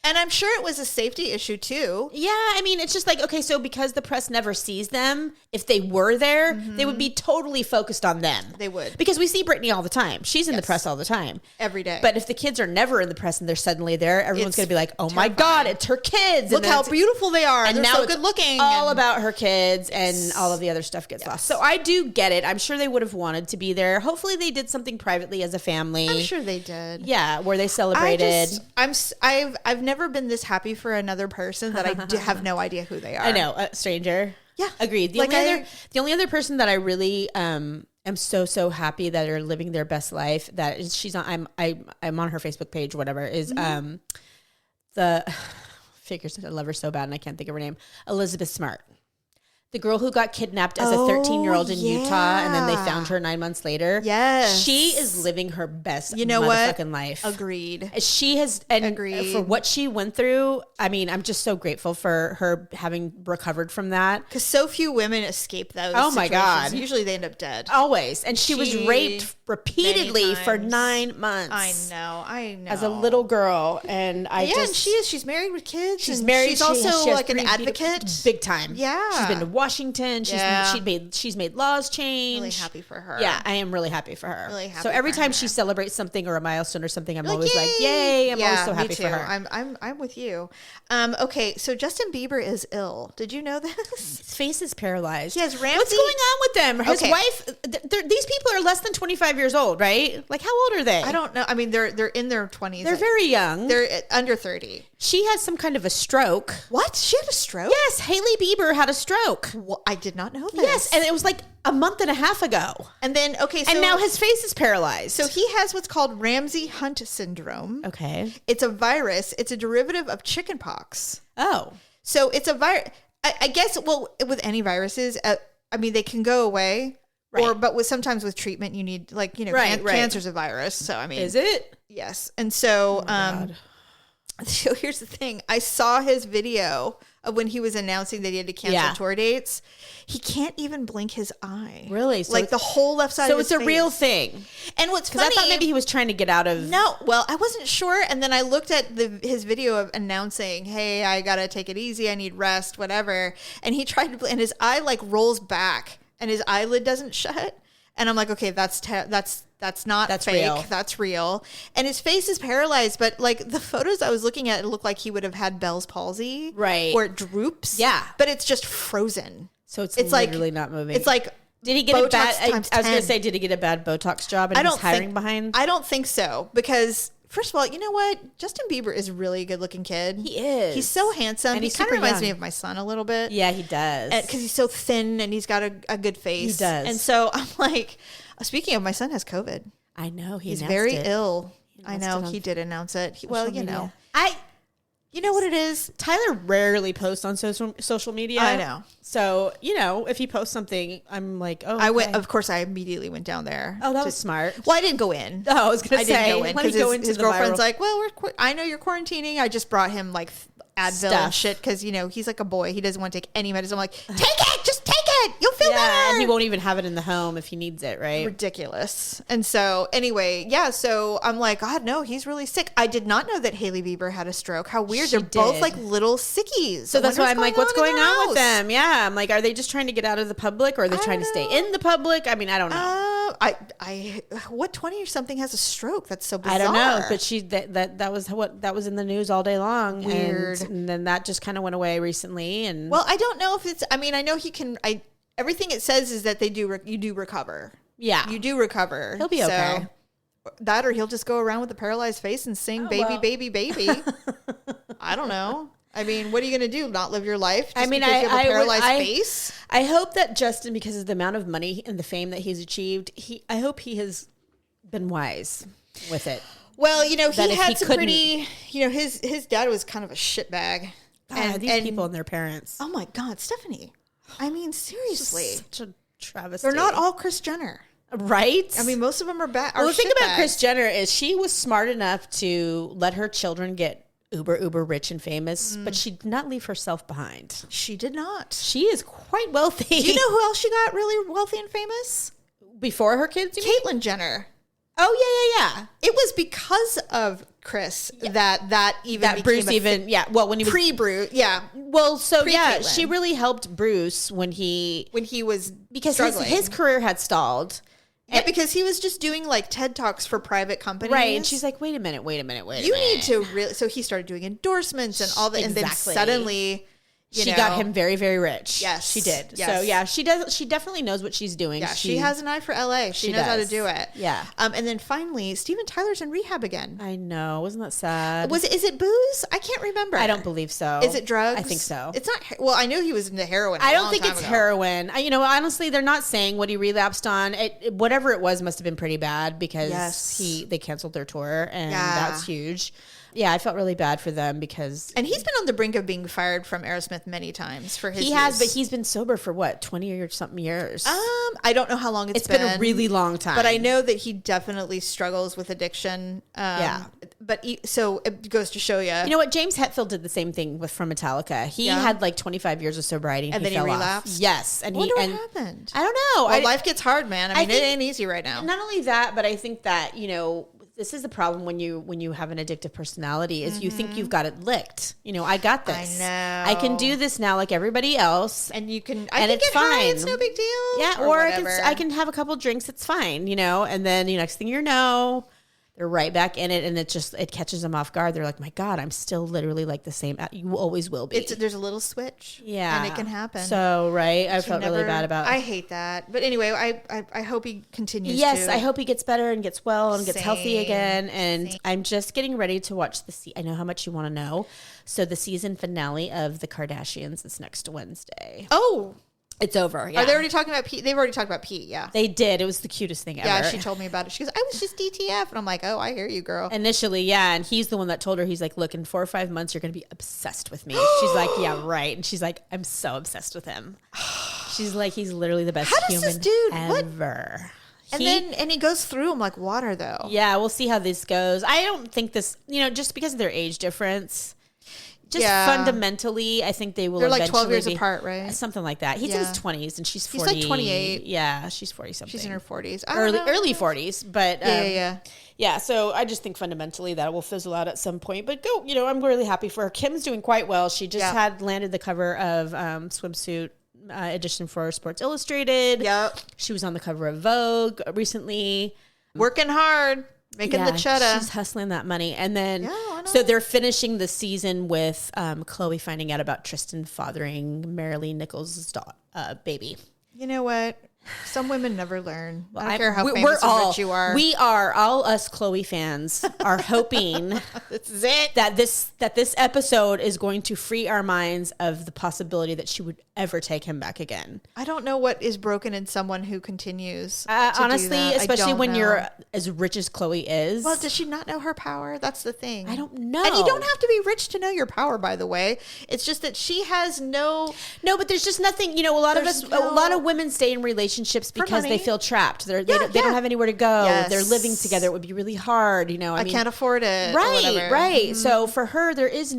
And I'm sure it was a safety issue too. Yeah, I mean, it's just like, okay, so because the press never sees them, if they were there, they would be totally focused on them. They would. Because we see Britney all the time. She's in the press all the time. Every day. But if the kids are never in the press and they're suddenly there, everyone's going to be like, oh my God, it's her kids. Look how beautiful they are. And they're now so good looking. All about her kids and all of the other stuff gets lost. So I do get it. I'm sure they would have wanted to be there. Hopefully they did something privately as a family. I'm sure they did. Yeah, where they celebrated. I've never been this happy for another person that I have no idea who they are. I know, a stranger. Yeah, agreed. The only other person that I really am so happy that are living their best life, that is, she's on. I'm on her Facebook page, whatever, is the figures. I love her so bad and I can't think of her name. Elizabeth Smart. The girl who got kidnapped as a 13-year-old in Utah, and then they found her 9 months later. Yes. She is living her best motherfucking life. Agreed. She has, agreed. For what she went through, I mean, I'm just so grateful for her having recovered from that. Because so few women escape those situations. My God. Usually they end up dead. Always. And she was raped repeatedly for 9 months. I know. As a little girl. And and she's married with kids. She's married. She's also like an advocate. Big time. Yeah. She's been to Washington. She's made laws change. Really happy for her. Yeah, I am really happy for her. Really happy. So every time she celebrates something or a milestone or something, I'm always like, yay! I'm always so happy for her. I'm with you. Okay, so Justin Bieber is ill. Did you know this? His face is paralyzed. He has Ramsey. What's going on with them? His wife. These people are less than 25 years old, right? Like, how old are they? I don't know. I mean, they're in their 20s. They're very young. They're under 30. She had some kind of a stroke. What? She had a stroke? Yes, Hailey Bieber had a stroke. Well, I did not know this. Yes, and it was like a month and a half ago. And then, and now his face is paralyzed. So he has what's called Ramsey-Hunt syndrome. Okay. It's a virus. It's a derivative of chickenpox. Oh. So it's a virus. I guess, well, with any viruses, I mean, they can go away. Right. But sometimes with treatment, you need, like, cancer's a virus. So, I mean. Is it? Yes. And so, so here's the thing. I saw his video of when he was announcing that he had to cancel tour dates. He can't even blink his eye. Really? So like the whole left side of his face. So it's a real thing. And what's funny... Because I thought maybe he was trying to get out of... No. Well, I wasn't sure. And then I looked at his video of announcing, hey, I got to take it easy. I need rest, whatever. And he tried to... And his eye like rolls back and his eyelid doesn't shut. And I'm like, okay, that's fake. Real. That's real. And his face is paralyzed, but like the photos I was looking at, it looked like he would have had Bell's palsy. Right. Or it droops. Yeah. But it's just frozen. So it's literally like, not moving. It's like, did he get Botox a bad? I was going to say, did he get a bad Botox job? And he's hiring behind. I don't think so, because first of all, you know what? Justin Bieber is really a good-looking kid. He is. He's so handsome. And he kind of reminds me of my son a little bit. Yeah, he does. Because he's so thin and he's got a good face. He does. And so I'm like, speaking of, my son has COVID. I know. He's very ill. I know. He did announce it. Well, you know. You know what it is? Tyler rarely posts on social media. I know. So, if he posts something, I'm like, oh, okay. Of course, I immediately went down there. Oh, that was smart. Well, I didn't go in. Oh, I was going to say. I didn't go in because his girlfriend's like, well, I know you're quarantining. I just brought him like Advil and shit because, he's like a boy. He doesn't want to take any medicine. I'm like, take it. Just take it. You'll feel better. And he won't even have it in the home if he needs it, right? Ridiculous. And so anyway, so I'm like, God, no, he's really sick. I did not know that Hailey Bieber had a stroke. How weird. They're both like little sickies. So that's why I'm like, what's going on with them? Yeah. I'm like, are they just trying to get out of the public or are they trying to stay in the public? I mean, I don't know. What 20 or something has a stroke? That's so bizarre. I don't know, but that was in the news all day long. Weird. And then that just kind of went away recently. And well, I don't know if it's. I mean, I know he can. Everything it says is that you do recover. Yeah, you do recover. He'll be okay. That or he'll just go around with a paralyzed face and sing "Baby, Baby, Baby." I don't know. I mean, what are you going to do? Not live your life? Just because you have a paralyzed face? I hope that Justin, because of the amount of money and the fame that he's achieved, I hope he has been wise with it. Well, he had some pretty. His dad was kind of a shitbag. And these people and their parents. Oh my God, Stephanie. I mean, seriously. Such a travesty. They're not all Kris Jenner. Right? I mean, most of them are bad. Well, the thing about Kris Jenner is she was smart enough to let her children get uber rich and famous, but she did not leave herself behind. She did not. She is quite wealthy. Do you know who else she got really wealthy and famous? Before her kids? Caitlyn Jenner. Oh, yeah. It was because of Chris that Bruce when he was pre-Bruce, she really helped Bruce when he was because struggling. his career had stalled. Yeah, because he was just doing like TED Talks for private companies. Right. And she's like, wait a minute. You need to really, so he started doing endorsements and all that. And then suddenly she got him very, very rich. Yes. She did. Yes. So she definitely knows what she's doing. Yeah. She has an eye for LA. She knows how to do it. Yeah. And then finally, Steven Tyler's in rehab again. I know. Wasn't that sad? Is it booze? I can't remember. I don't believe so. Is it drugs? I think so. It's not. Well, I knew he was into heroin. I don't think it's heroin. Honestly, they're not saying what he relapsed on. Whatever it was must have been pretty bad because they canceled their tour and that's huge. Yeah, I felt really bad for them because... And he's been on the brink of being fired from Aerosmith many times for his but he's been sober for what, 20 or something years? I don't know how long it's been. It's been a really long time. But I know that he definitely struggles with addiction. But so it goes to show you... You know what? James Hetfield did the same thing from Metallica. He had like 25 years of sobriety and then he relapsed. Off. Yes. And what happened? I don't know. Well, life gets hard, man. I mean, it ain't easy right now. Not only that, but I think that, this is the problem when you have an addictive personality is you think you've got it licked. I got this. I know. I can do this now like everybody else. And you can, it's get fine. High, it's no big deal. Yeah. Or I can have a couple drinks. It's fine, and then next thing you know, they're right back in it. And it catches them off guard. They're like, my God, I'm still literally like the same. You always will be. There's a little switch. Yeah. And it can happen. So, right. I felt really bad about it. I hate that. But anyway, I hope he continues I hope he gets better and gets well and gets healthy again. And I'm just getting ready to watch I know how much you want to know. So the season finale of The Kardashians is next Wednesday. Oh, it's over. Yeah. Are they already talking about Pete? They've already talked about Pete. Yeah, they did. It was the cutest thing ever. Yeah, she told me about it. She goes, "I was just DTF," and I'm like, "Oh, I hear you, girl." Initially, yeah, and he's the one that told her. He's like, "Look, in 4 or 5 months, you're going to be obsessed with me." She's like, "Yeah, right." And she's like, "I'm so obsessed with him." She's like, "He's literally the best human ever." And he goes through them like water, though. Yeah, we'll see how this goes. I don't think this, just because of their age difference. Just fundamentally, I think they will. They're like 12 years apart, right? Something like that. He's in his 20s and she's 40. He's like 28. Yeah, she's 40 something. She's in her 40s. Early 40s, but yeah. So I just think fundamentally that will fizzle out at some point. But I'm really happy for her. Kim's doing quite well. She just had landed the cover of swimsuit edition for Sports Illustrated. Yep. She was on the cover of Vogue recently. Working hard. Making the cheddar. She's hustling that money. And then, so they're finishing the season with Chloe finding out about Tristan fathering Marilee Nichols' baby. You know what? Some women never learn. I don't care how famous or rich you are. We are, all us Chloe fans, are hoping this is it. that this episode is going to free our minds of the possibility that she would ever take him back again. I don't know what is broken in someone who continues honestly, especially when you're as rich as Chloe is. Well, does she not know her power? That's the thing. I don't know. And you don't have to be rich to know your power, by the way. It's just that she has no, but there's just nothing, a lot of women stay in relationships because they feel trapped. They don't have anywhere to go. Yes. They're living together. It would be really hard, I mean, can't afford it. Right. Mm-hmm. So for her, there is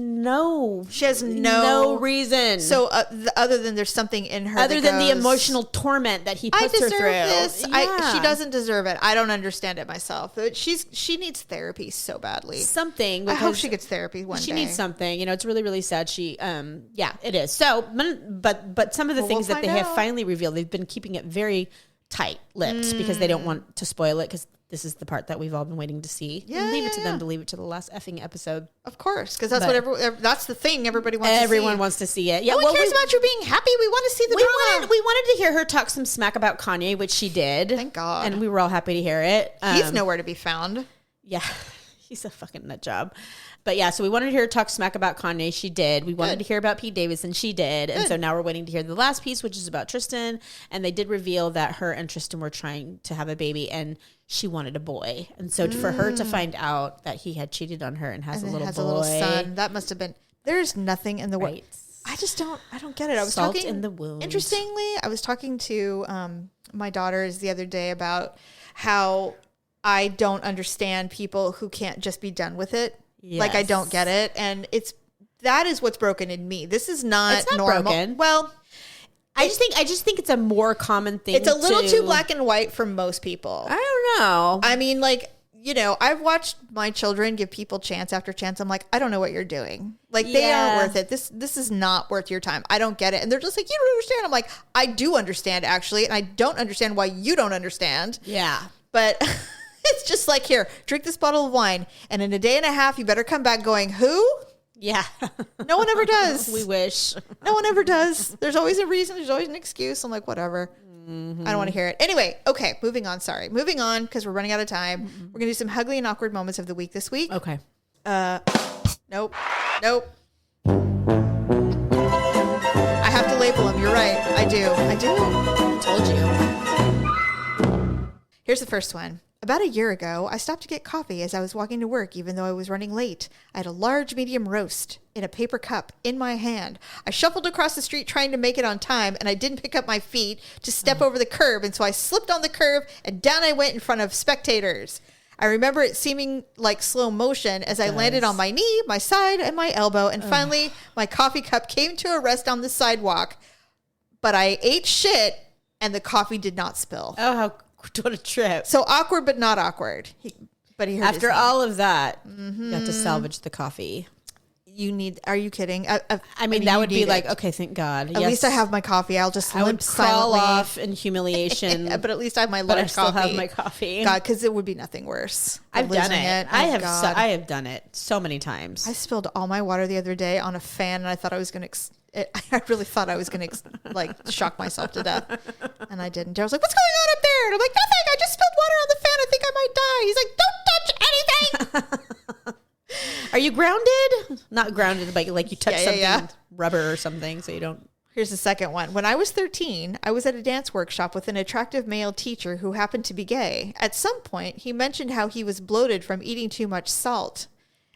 she has no reason. So other than there's something in her, other than the emotional torment that he puts her through. This. Yeah. She doesn't deserve it. I don't understand it myself. She needs therapy so badly. Something. I hope she gets therapy one day. She needs something. It's really, really sad. She, it is. So, but some of the things that they have finally revealed, they've been keeping it very tight-lipped because they don't want to spoil it because this is the part that we've all been waiting to see. Leave it to them to leave it to the last effing episode. Of course, because that's that's the thing everybody wants to see. Everyone wants to see it. Yeah, no one cares about you being happy. We want to see the drama. We wanted to hear her talk some smack about Kanye, which she did. Thank God. And we were all happy to hear it. He's nowhere to be found. Yeah, he's a fucking nut job. But yeah, so we wanted to hear her talk smack about Kanye. She did. We wanted to hear about Pete Davidson. She did. And so now we're waiting to hear the last piece, which is about Tristan. And they did reveal that her and Tristan were trying to have a baby and she wanted a boy. And so for her to find out that he had cheated on her and has a little son, that must have been, there's nothing in the world. Right. I don't get it. I was Salt talking in the wound. Interestingly, I was talking to my daughters the other day about how I don't understand people who can't just be done with it. Yes. Like I don't get it, and that is what's broken in me. This is not normal. Broken. Well, I just think it's a more common thing. It's a little too black and white for most people. I don't know. I mean, like you know, I've watched my children give people chance after chance. I'm like, I don't know what you're doing. Like, they aren't worth it. This is not worth your time. I don't get it. And they're just like, you don't understand. I'm like, I do understand, actually. And I don't understand why you don't understand. Yeah. But it's just like, here, drink this bottle of wine. And in a day and a half, you better come back going, who? Yeah. No one ever does. We wish. No one ever does. There's always a reason. There's always an excuse. I'm like, whatever. I don't want to hear it. Anyway, okay, moving on. Sorry. Moving on because we're running out of time. We're going to do some HUglee and Awkward Moments of the week this week. Okay. Nope. I have to label them. You're right. I do. I told you. Here's the first one. About a year ago, I stopped to get coffee as I was walking to work, even though I was running late. I had a large medium roast in a paper cup in my hand. I shuffled across the street trying to make it on time, and I didn't pick up my feet to step over the curb, and so I slipped on the curb, and down I went in front of spectators. I remember it seeming like slow motion as I landed on my knee, my side, and my elbow, and finally, my coffee cup came to a rest on the sidewalk. But I ate shit, and the coffee did not spill. Oh, what a trip. So awkward, but not awkward. But he heard after all of that, you got to salvage the coffee. Are you kidding? I mean, that would be like, okay, thank God. At least I have my coffee. I'll just limp crawl silently off in humiliation. But at least I have my large coffee. But I still have my coffee. God, because it would be nothing worse. I've done it. I have done it so many times. I spilled all my water the other day on a fan, and I thought I was going to... I really thought I was going to like shock myself to death, and I didn't. I was like, "What's going on up there?" And I'm like, "Nothing. I just spilled water on the fan. I think I might die." He's like, "Don't touch anything." Are you grounded? Not grounded, but like you touch something, rubber or something, so you don't. Here's the second one. When I was 13, I was at a dance workshop with an attractive male teacher who happened to be gay. At some point, he mentioned how he was bloated from eating too much salt.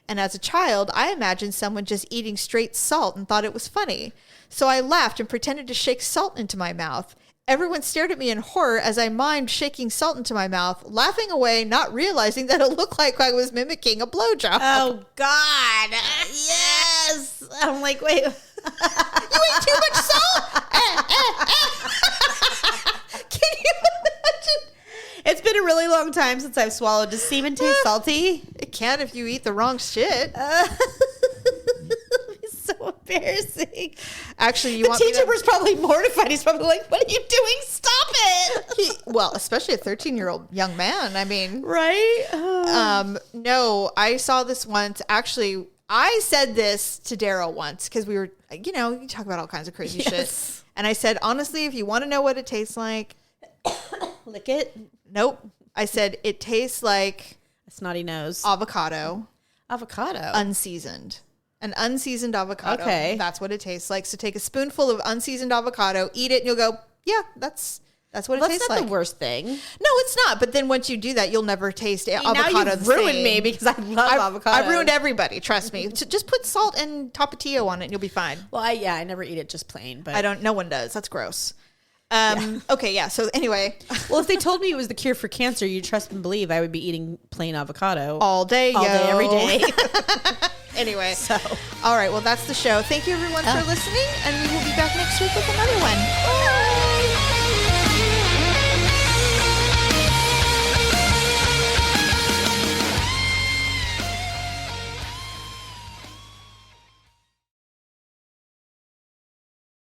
And as a child, I imagined someone just eating straight salt and thought it was funny. So I laughed and pretended to shake salt into my mouth. Everyone stared at me in horror as I mimed shaking salt into my mouth, laughing away, not realizing that it looked like I was mimicking a blowjob. Oh, God. Yes. I'm like, wait. You ate too much salt? Can you imagine? It's been a really long time since I've swallowed. Does semen taste salty? It can if you eat the wrong shit. It's so embarrassing. Actually, the teacher was probably mortified. He's probably like, "What are you doing? Stop it!" Well, especially a 13-year-old young man. I mean, right? No, I saw this once. Actually, I said this to Daryl once because we were, you talk about all kinds of crazy shit. And I said, honestly, if you want to know what it tastes like, lick it. Nope. I said it tastes like a snotty nose. Avocado. Unseasoned. An unseasoned avocado. Okay. That's what it tastes like. So take a spoonful of unseasoned avocado, eat it, and you'll go, yeah, that's what it tastes like. That's not the worst thing. No, it's not. But then once you do that, you'll never taste avocado now you've ruined me because I love avocado. I've ruined everybody. Trust me. So just put salt and tapatio on it, and you'll be fine. Well, I never eat it just plain. But no one does. That's gross. Okay, yeah. So anyway. Well, if they told me it was the cure for cancer, you'd trust and believe I would be eating plain avocado. All day, every day. Anyway. All right. Well, that's the show. Thank you, everyone, for listening. And we will be back next week with another one. Bye.